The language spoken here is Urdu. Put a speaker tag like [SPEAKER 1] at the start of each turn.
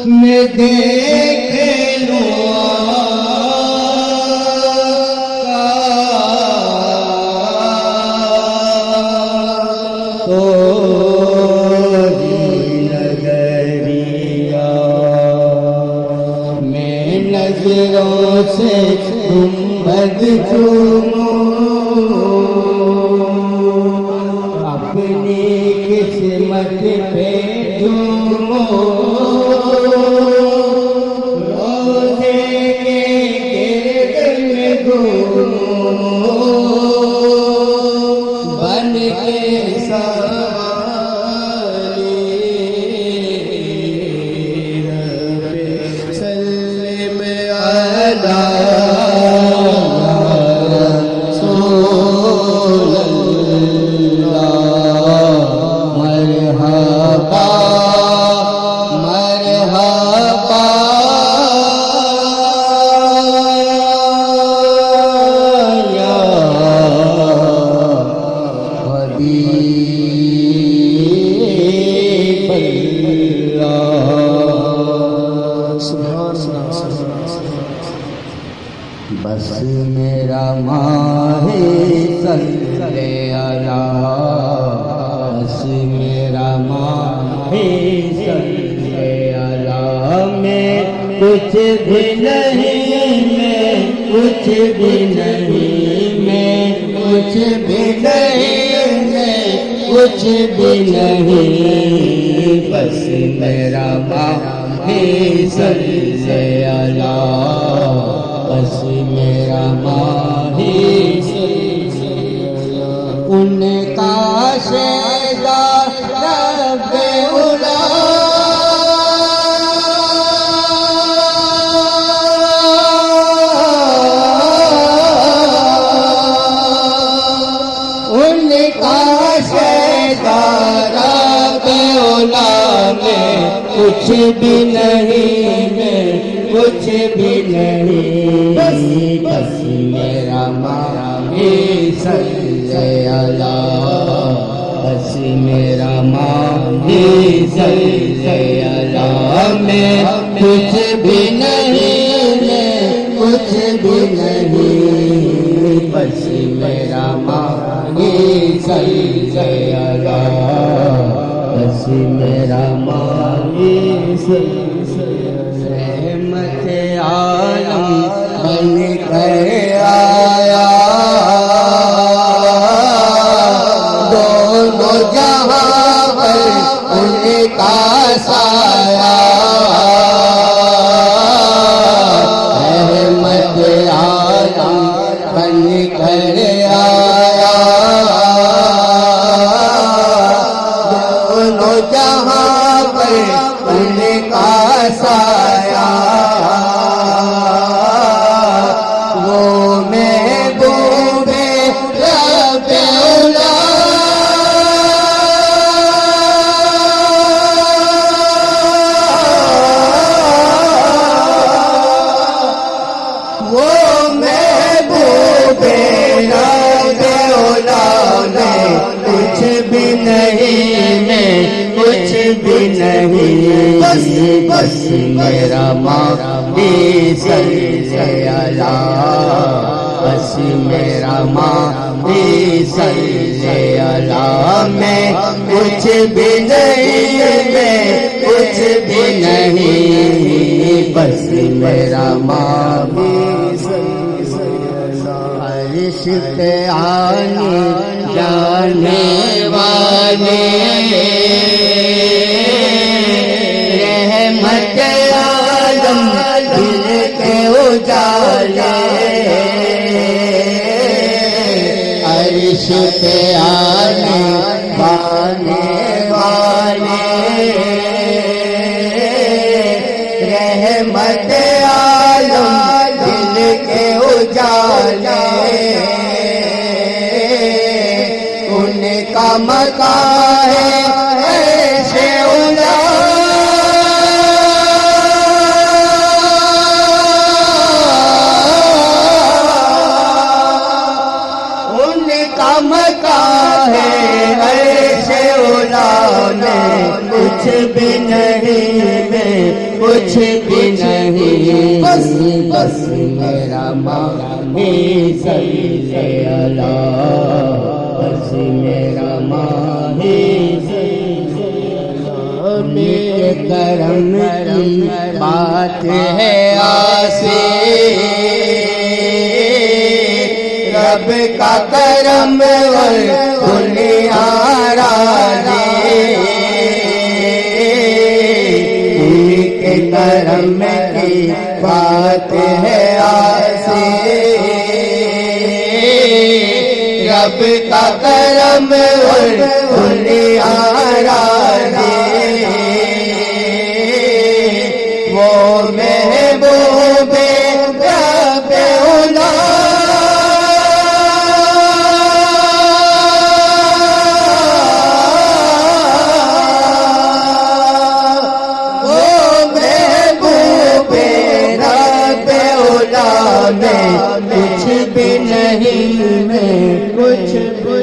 [SPEAKER 1] میں دیکھ لوں نظروں سے گنبد چوموں اپنی قسمت پہ جھوموں روزے کے گرد میں گھوموں بن کے سوالی رب سلم بس میرا ماہ صلی اللہ بس میرا ماہ صلی اللہ میں کچھ بھی نہیں میں کچھ بھی نہیں میں کچھ بھی نہیں میں کچھ بھی نہیں بس میرا ماہ صلی اللہ بس میرا ماہی ان کا شیدا رب اولا ان کا شیدا رب اولا میں کچھ بھی نہیں میں کچھ بھی نہیں بس میرا ماہی صلی اللہ بس میرا ماہی صلی اللہ میں کچھ بھی نہیں میں کچھ بھی نہیں بس میرا ماہی صلی اللہ بس میرا ماہی صلی رحمت عالم بن کر آیا دونوں جہاں پر ان کا سایہ رحمت عالم بن کر آیا دونوں جہاں پر ان کا سایہ وہ محبوب رب اولا وہ محبوب رب اولا میں کچھ بھی نہیں میں کچھ بھی نہیں بس میرا ماہی صلی اللہ بس میرا ماہی صلی اللہ میں کچھ بھی نہیں میں کچھ بھی نہیں بس میرا ماہی صلی اللہ عرش پہ آنے جانے والے رحمت عالم دل کے اجالے عرش پہ آنے والے رحمت عالم دل کے اجالے ان کا مکان ہے ایسے اولا ان کا مکان ہے ایسے اولا میں کچھ بھی نہیں میں کچھ بھی نہیں، بس بس میرا ماہی صلی اللہ، بس میرا ماہی میرے کرم کی بات ہے آسے، رب کا کرم دنیا راضی، کے کرم کی بات ہے آسے، رب کا کرم دنیا راضی، وہ محبوب رب اولا، وہ محبوب رب اولا میں کچھ بھی نہیں، میں کچھ بھی